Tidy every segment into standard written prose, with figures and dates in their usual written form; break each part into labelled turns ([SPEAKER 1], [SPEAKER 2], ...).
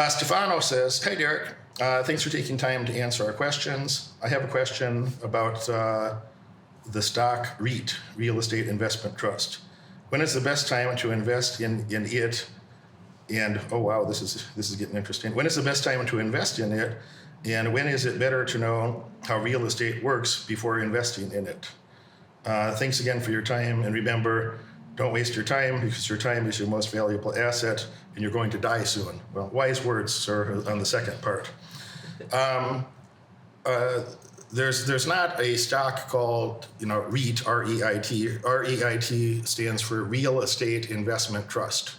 [SPEAKER 1] Stefano says, "Hey, Derek. Thanks for taking time to answer our questions. I have a question about the stock REIT, Real Estate Investment Trust. When is the best time to invest in it? And oh wow, this is getting interesting. When is the best time to invest in it? And when is it better to know how real estate works before investing in it? Thanks again for your time. And remember, don't waste your time because your time is your most valuable asset and you're going to die soon." Well, wise words, sir, on the second part. There's not a stock called, REIT, R-E-I-T. R-E-I-T stands for Real Estate Investment Trust.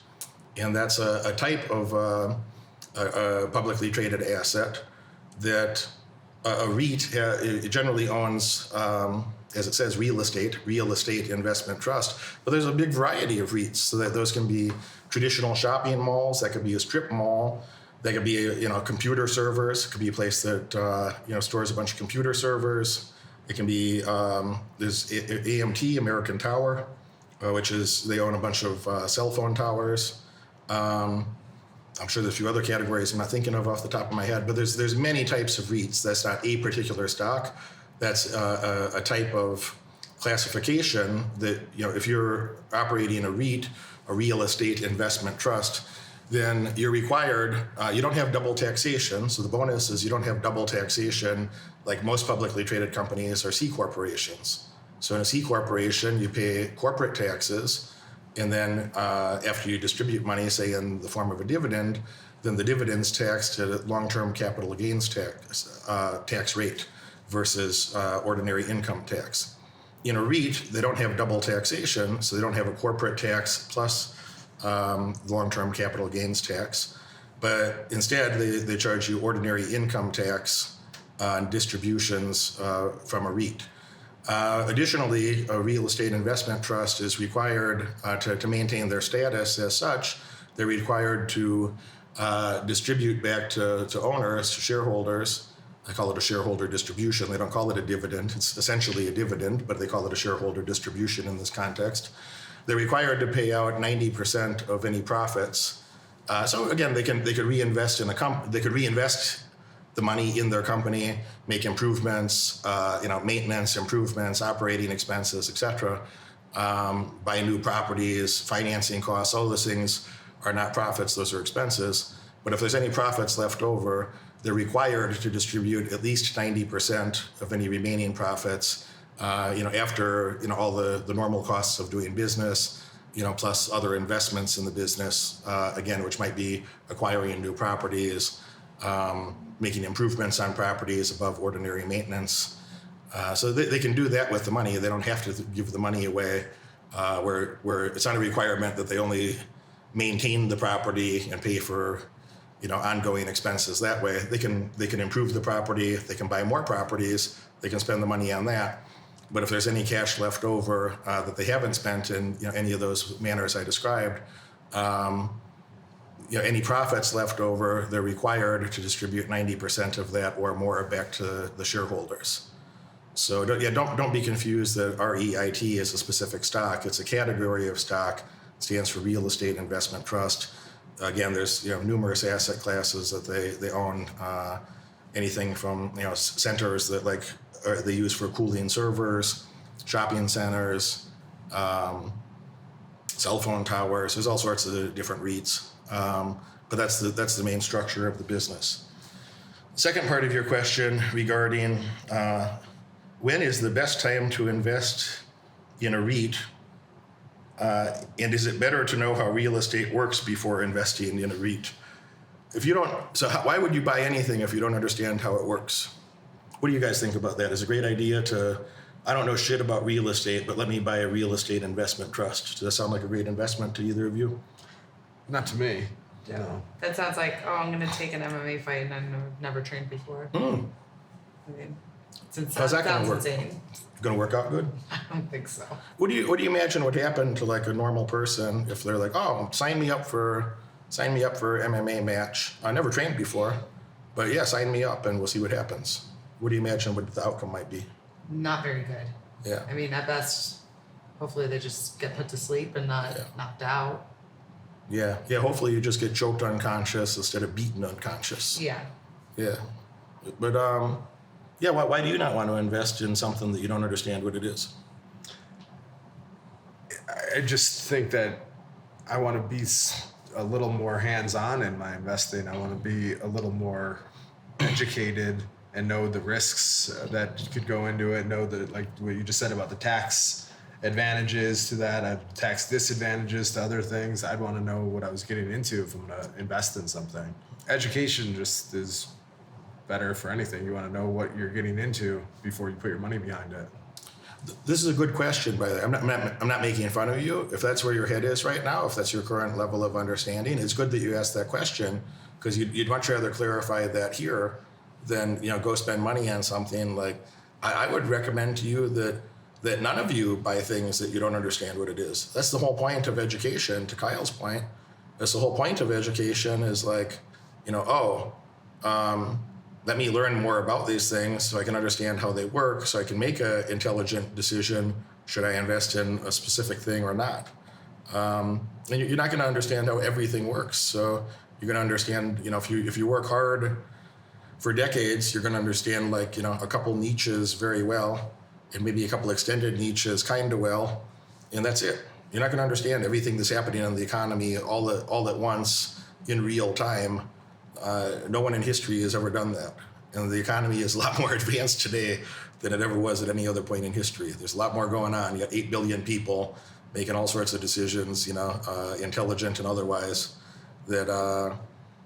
[SPEAKER 1] And that's a type of a publicly traded asset that a REIT generally owns, as it says, real estate investment trust. But there's a big variety of REITs, so that those can be traditional shopping malls, that could be a strip mall, that could be computer servers, it could be a place that stores a bunch of computer servers. It can be there's AMT, American Tower, which is they own a bunch of cell phone towers. I'm sure there's a few other categories I'm not thinking of off the top of my head, but there's many types of REITs. That's not a particular stock. That's a type of classification that, if you're operating a REIT, a real estate investment trust, then you're required, you don't have double taxation. So the bonus is you don't have double taxation like most publicly traded companies or C corporations. So in a C corporation, you pay corporate taxes, and then after you distribute money, say in the form of a dividend, then the dividend's taxed at a long-term capital gains tax rate versus ordinary income tax. In a REIT, they don't have double taxation, so they don't have a corporate tax plus long-term capital gains tax, but instead they charge you ordinary income tax on distributions from a REIT. Additionally, a real estate investment trust is required to maintain their status as such. They're required to distribute back to owners, to shareholders. I call it a shareholder distribution. They don't call it a dividend. It's essentially a dividend, but they call it a shareholder distribution in this context. They're required to pay out 90% of any profits. So again, they could reinvest in they could reinvest the money in their company, make improvements, maintenance improvements, operating expenses, etc. Buy new properties, financing costs. All those things are not profits; those are expenses. But if there's any profits left over, they're required to distribute at least 90% of any remaining profits. After all the normal costs of doing business, plus other investments in the business, again, which might be acquiring new properties, making improvements on properties above ordinary maintenance. So they can do that with the money. They don't have to give the money away, where it's not a requirement that they only maintain the property and pay for ongoing expenses that way. They can improve the property, they can buy more properties, they can spend the money on that. But if there's any cash left over that they haven't spent in any of those manners I described, any profits left over, they're required to distribute 90% of that or more back to the shareholders. So don't be confused that REIT is a specific stock. It's a category of stock. It stands for Real Estate Investment Trust. Again, there's numerous asset classes that they own. Anything from centers that they use for cooling servers, shopping centers, cell phone towers. There's all sorts of different REITs, but that's the main structure of the business. Second part of your question regarding when is the best time to invest in a REIT, and is it better to know how real estate works before investing in a REIT? Why would you buy anything if you don't understand how it works? What do you guys think about that? Is it a great idea I don't know shit about real estate, but let me buy a real estate investment trust? Does that sound like a great investment to either of you?
[SPEAKER 2] Not to me.
[SPEAKER 3] Yeah.
[SPEAKER 2] No.
[SPEAKER 3] That sounds like, I'm going to take an MMA fight and I've never trained before. I mean,
[SPEAKER 1] how's that going to work?
[SPEAKER 3] Insane.
[SPEAKER 1] Going to work out good?
[SPEAKER 3] I don't think so.
[SPEAKER 1] What do you imagine would happen to a normal person if they're like, sign me up for MMA match? I never trained before, but yeah, sign me up and we'll see what happens. What do you imagine what the outcome might be?
[SPEAKER 3] Not very good.
[SPEAKER 1] Yeah.
[SPEAKER 3] I mean, at best, hopefully they just get put to sleep and not knocked out.
[SPEAKER 1] Yeah. Hopefully you just get choked unconscious instead of beaten unconscious.
[SPEAKER 3] Yeah.
[SPEAKER 1] Yeah. But yeah. Why do you not want to invest in something that you don't understand what it is?
[SPEAKER 2] I just think that I want to be a little more hands-on in my investing. I want to be a little more educated and know the risks that could go into it. Know that, like what you just said about the tax advantages to that, tax disadvantages to other things. I'd want to know what I was getting into if I'm going to invest in something. Education just is better for anything. You want to know what you're getting into before you put your money behind it.
[SPEAKER 1] This is a good question, by the way. I'm not making fun of you. If that's where your head is right now, if that's your current level of understanding, it's good that you asked that question, because you'd much rather clarify that here than go spend money on something. Like I would recommend to you that none of you buy things that you don't understand what it is. That's the whole point of education. To Kyle's point, that's the whole point of education. Is like, let me learn more about these things so I can understand how they work, so I can make an intelligent decision, should I invest in a specific thing or not. And you're not going to understand how everything works. So you're going to understand, if you work hard for decades, you're going to understand a couple niches very well, and maybe a couple extended niches kind of well, and that's it. You're not going to understand everything that's happening in the economy all at once in real time. No one in history has ever done that. And the economy is a lot more advanced today than it ever was at any other point in history. There's a lot more going on. You got 8 billion people making all sorts of decisions, intelligent and otherwise, that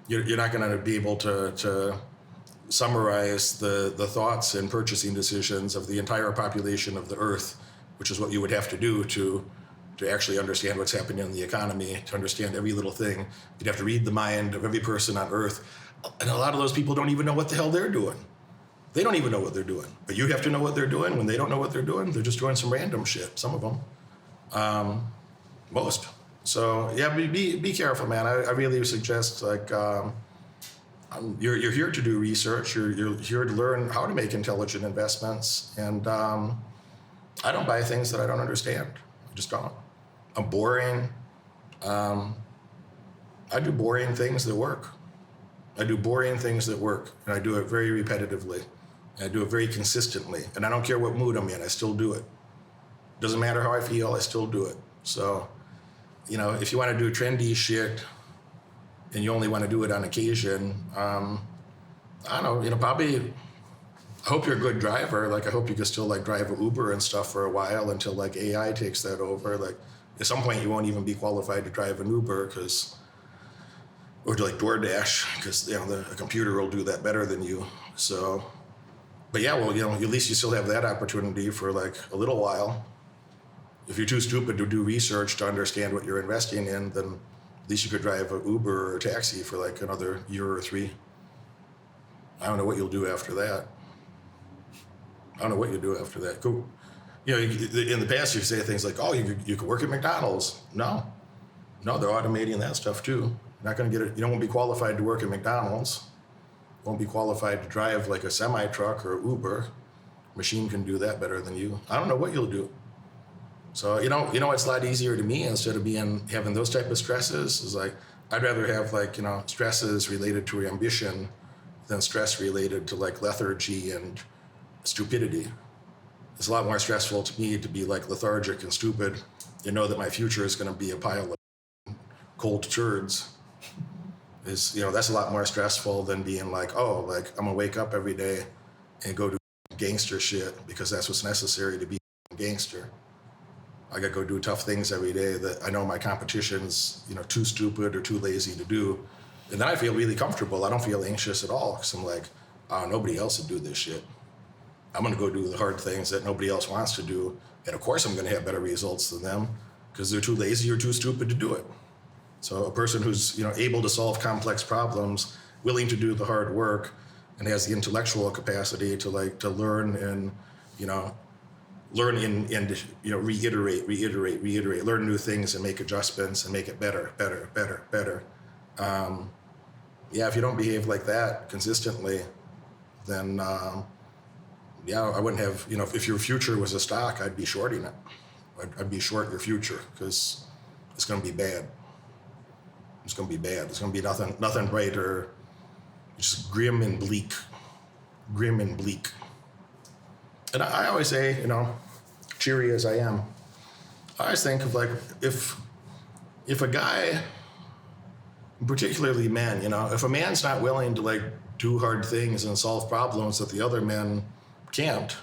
[SPEAKER 1] you're not going to be able to summarize the thoughts and purchasing decisions of the entire population of the earth, which is what you would have to do to actually understand what's happening in the economy, to understand every little thing. You'd have to read the mind of every person on earth. And a lot of those people don't even know what the hell they're doing. They don't even know what they're doing. But you have to know what they're doing. When they don't know what they're doing, they're just doing some random shit, some of them. Most. So yeah, be careful, man. I really suggest, you're here to do research. You're here to learn how to make intelligent investments. And I don't buy things that I don't understand. I just don't. I'm boring. I do boring things that work. And I do it very repetitively. And I do it very consistently. And I don't care what mood I'm in, I still do it. Doesn't matter how I feel, I still do it. So, if you want to do trendy shit and you only want to do it on occasion, I don't know, probably, I hope you're a good driver. I hope you can still drive an Uber and stuff for a while until AI takes that over. At some point you won't even be qualified to drive an Uber or DoorDash, because the computer will do that better than you. So, but yeah, well, at least you still have that opportunity for a little while. If you're too stupid to do research to understand what you're investing in, then at least you could drive an Uber or a taxi for another year or 3. I don't know what you'll do after that. Cool. In the past you say things like, oh, you could work at McDonald's. No, they're automating that stuff too. You're not going to get it. You won't be qualified to work at McDonald's. You won't be qualified to drive a semi truck or Uber. Machine can do that better than you. I don't know what you'll do. So it's a lot easier to me, instead of having those type of stresses, is I'd rather have stresses related to ambition than stress related to lethargy and stupidity. It's a lot more stressful to me to be lethargic and stupid. That my future is going to be a pile of cold turds. That's a lot more stressful than being I'm gonna wake up every day and go do gangster shit because that's what's necessary to be a gangster. I gotta go do tough things every day that I know my competition's too stupid or too lazy to do, and then I feel really comfortable. I don't feel anxious at all, because I'm nobody else would do this shit. I'm gonna go do the hard things that nobody else wants to do, and of course I'm gonna have better results than them because they're too lazy or too stupid to do it. So a person who's able to solve complex problems, willing to do the hard work, and has the intellectual capacity to learn and reiterate, learn new things and make adjustments and make it better. If you don't behave like that consistently, then I wouldn't have, if your future was a stock, I'd be shorting it. I'd be short your future because it's going to be bad. it's going to be bad. It's going to be nothing brighter, just grim and bleak. And I always say, you know, cheery as I am, I always think of like, if a guy, particularly men, you know, if a man's not willing to like do hard things and solve problems that the other men can't,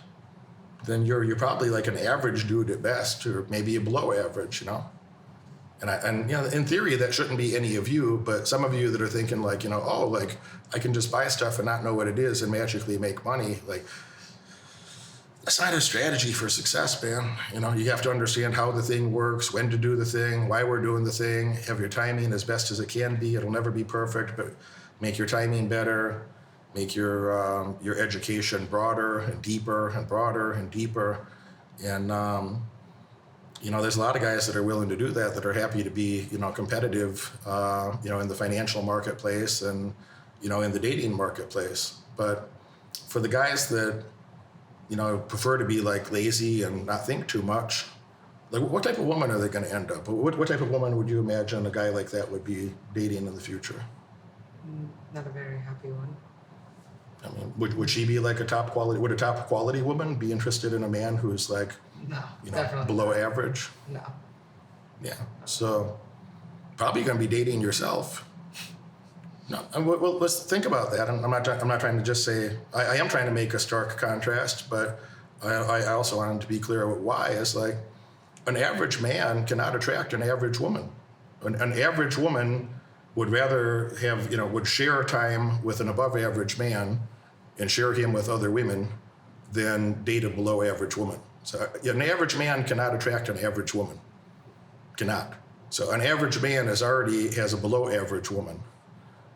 [SPEAKER 1] then you're probably like an average dude at best, or maybe a below average, you know. And you know, in theory, that shouldn't be any of you, but some of you that are thinking like, you know, oh, like I can just buy stuff and not know what it is and magically make money, like that's not a strategy for success, man. You know, you have to understand how the thing works, when to do the thing, why we're doing the thing, have your timing as best as it can be. It'll never be perfect, but make your timing better, make your education broader and deeper and broader and deeper. And, you know, there's a lot of guys that are willing to do that are happy to be, you know, competitive, you know, in the financial marketplace and, you know, in the dating marketplace. But for the guys that, you know, prefer to be like lazy and not think too much, like what type of woman are they going to end up? What type of woman would you imagine a guy like that would be dating in the future?
[SPEAKER 3] Not a very happy one.
[SPEAKER 1] I mean, would she be like would a top quality woman be interested in a man who's like,
[SPEAKER 3] No,
[SPEAKER 1] you know,
[SPEAKER 3] definitely
[SPEAKER 1] below
[SPEAKER 3] not.
[SPEAKER 1] average?
[SPEAKER 3] No.
[SPEAKER 1] Yeah. So probably going to be dating yourself. No. Well, let's think about that. I'm not trying to just say, I am trying to make a stark contrast, but I also wanted to be clear about why. It's like an average man cannot attract an average woman. An average woman would rather have, you know, would share time with an above average man and share him with other women than date a below average woman. So an average man cannot attract an average woman. Cannot. So an average man has a below average woman.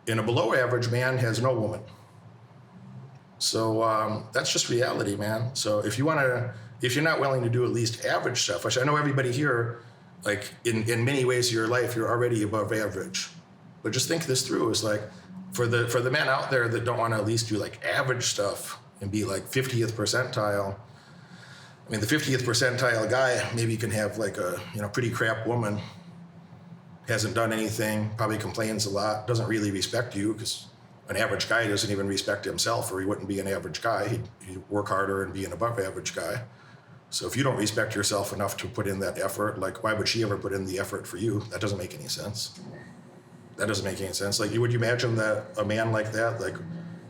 [SPEAKER 1] And a below average man has no woman. So that's just reality, man. So if you're not willing to do at least average stuff, which I know everybody here, like in many ways of your life, you're already above average. But just think this through. It's like for the men out there that don't want to at least do like average stuff and be like 50th percentile. I mean, the 50th percentile guy maybe can have like a, you know, pretty crap woman, hasn't done anything, probably complains a lot, doesn't really respect you, because an average guy doesn't even respect himself, or he wouldn't be an average guy. He'd work harder and be an above average guy. So if you don't respect yourself enough to put in that effort, like why would she ever put in the effort for you? That doesn't make any sense. That doesn't make any sense. Like, would you imagine that a man like that, like,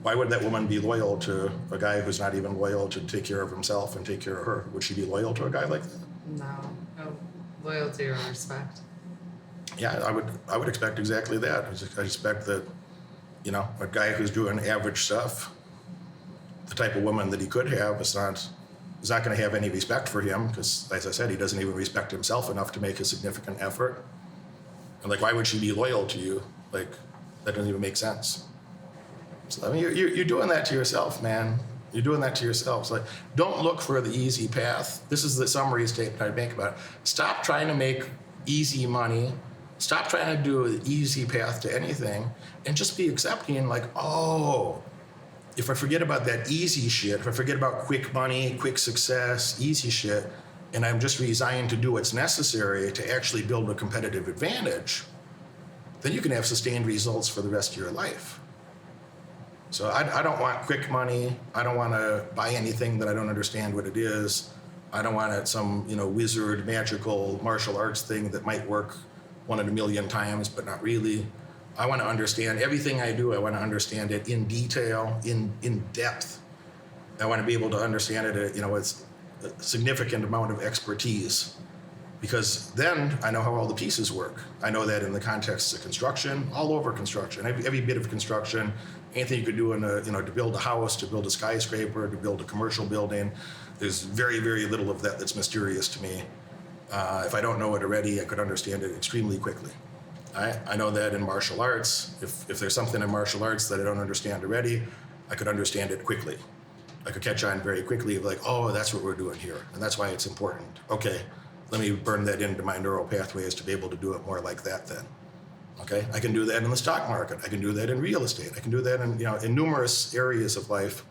[SPEAKER 1] why would that woman be loyal to a guy who's not even loyal to take care of himself and take care of her? Would she be loyal to a guy like that?
[SPEAKER 3] No loyalty or respect.
[SPEAKER 1] Yeah, I would expect exactly that. I expect that, you know, a guy who's doing average stuff, the type of woman that he could have is not going to have any respect for him, because, as I said, he doesn't even respect himself enough to make a significant effort. And like, why would she be loyal to you? Like, that doesn't even make sense. So I mean, you're doing that to yourself, man. You're doing that to yourself. So like, don't look for the easy path. This is the summary statement I'd make about it. Stop trying to make easy money. Stop trying to do an easy path to anything, and just be accepting, like, oh, if I forget about that easy shit, if I forget about quick money, quick success, easy shit, and I'm just resigned to do what's necessary to actually build a competitive advantage, then you can have sustained results for the rest of your life. So I don't want quick money. I don't want to buy anything that I don't understand what it is. I don't want some, you know, wizard, magical martial arts thing that might work 1 in a million times, but not really. I want to understand everything I do. I want to understand it in detail, in depth. I want to be able to understand it, you know, with a significant amount of expertise, because then I know how all the pieces work. I know that in the context of construction, all over construction, every bit of construction, anything you could do to build a house, to build a skyscraper, to build a commercial building. There's very, very little of that that's mysterious to me. If I don't know it already, I could understand it extremely quickly. I know that in martial arts, if there's something in martial arts that I don't understand already, I could understand it quickly. I could catch on very quickly, like, oh, that's what we're doing here, and that's why it's important. Okay, let me burn that into my neural pathways to be able to do it more like that then. Okay, I can do that in the stock market. I can do that in real estate. I can do that in numerous areas of life.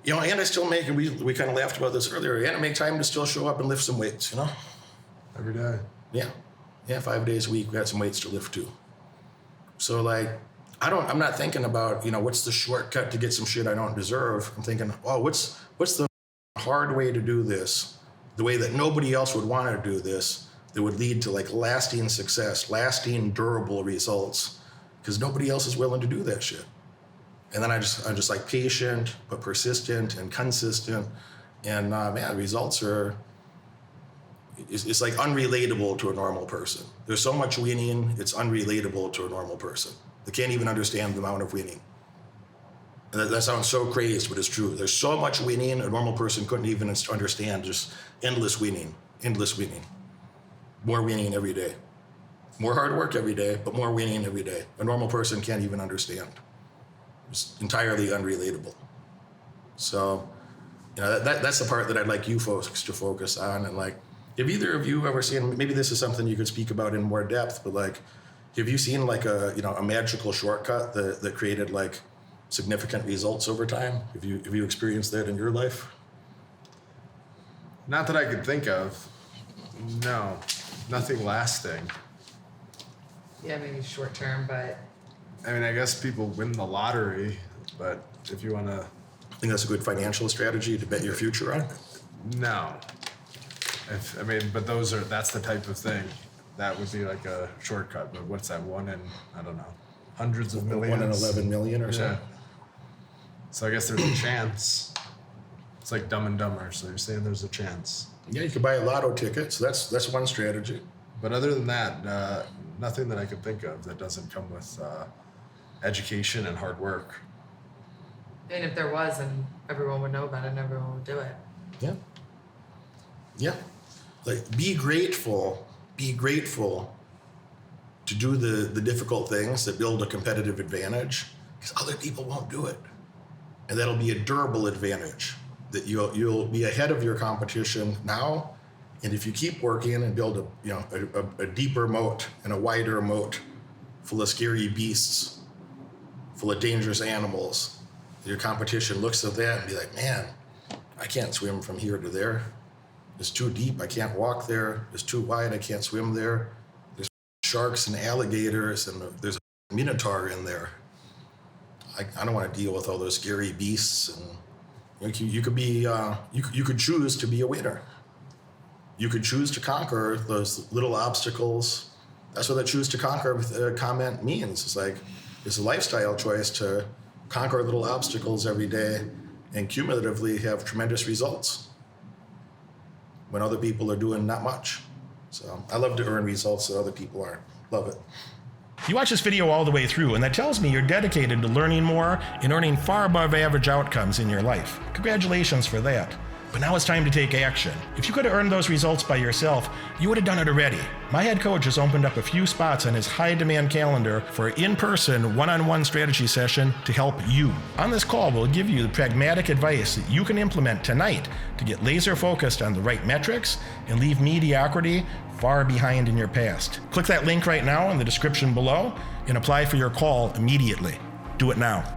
[SPEAKER 1] You know, and I still make, and we kind of laughed about this earlier, and I make time to still show up and lift some weights, you know?
[SPEAKER 2] Every day.
[SPEAKER 1] Yeah, 5 days a week, we got some weights to lift too. So like, I'm not thinking about, what's the shortcut to get some shit I don't deserve. I'm thinking, oh, what's the hard way to do this? The way that nobody else would want to do this, that would lead to like lasting success, lasting durable results, because nobody else is willing to do that shit. And then I'm just like patient, but persistent and consistent. And man, results it's like unrelatable to a normal person. There's so much winning, it's unrelatable to a normal person. They can't even understand the amount of winning. And that sounds so crazy, but it's true. There's so much winning, a normal person couldn't even understand, just endless winning. More winning every day. More hard work every day, but more winning every day. A normal person can't even understand. It's entirely unrelatable. So, that's the part that I'd like you folks to focus on. And like, have either of you ever seen, maybe this is something you could speak about in more depth, but like, have you seen like a magical shortcut that created like significant results over time? Have you experienced that in your life?
[SPEAKER 2] Not that I could think of. No, nothing lasting.
[SPEAKER 3] Yeah, maybe short term, but
[SPEAKER 2] I mean, I guess people win the lottery, but if you want to...
[SPEAKER 1] I think that's a good financial strategy to bet your future on.
[SPEAKER 2] No. But that's the type of thing. That would be like a shortcut, but what's that, one in, I don't know, hundreds of millions?
[SPEAKER 1] 1 in 11 million or so.
[SPEAKER 2] Yeah. So I guess there's a chance. It's like Dumb and Dumber, so you're saying there's a chance.
[SPEAKER 1] Yeah, you could buy a lotto ticket, so that's one strategy.
[SPEAKER 2] But other than that, nothing that I could think of that doesn't come with education and hard work.
[SPEAKER 3] and if there was, then everyone would know about it and everyone would do it.
[SPEAKER 1] Yeah. Yeah. Like, be grateful to do the difficult things that build a competitive advantage, because other people won't do it. And that'll be a durable advantage, that you'll be ahead of your competition now. And if you keep working and build a deeper moat and a wider moat full of scary beasts, full of dangerous animals, your competition looks at that and be like, man, I can't swim from here to there. It's too deep, I can't walk there. It's too wide, I can't swim there. There's sharks and alligators, and there's a minotaur in there. I don't want to deal with all those scary beasts. And you could choose to be a winner. You could choose to conquer those little obstacles. That's what that choose to conquer comment means. It's like, it's a lifestyle choice to conquer little obstacles every day and cumulatively have tremendous results when other people are doing not much. So I love to earn results that other people aren't. Love it.
[SPEAKER 4] You watch this video all the way through, and that tells me you're dedicated to learning more and earning far above average outcomes in your life. Congratulations for that. But now it's time to take action. If you could have earned those results by yourself, you would have done it already. My head coach has opened up a few spots on his high-demand calendar for an in-person, one-on-one strategy session to help you. On this call, we'll give you the pragmatic advice that you can implement tonight to get laser-focused on the right metrics and leave mediocrity far behind in your past. Click that link right now in the description below and apply for your call immediately. Do it now.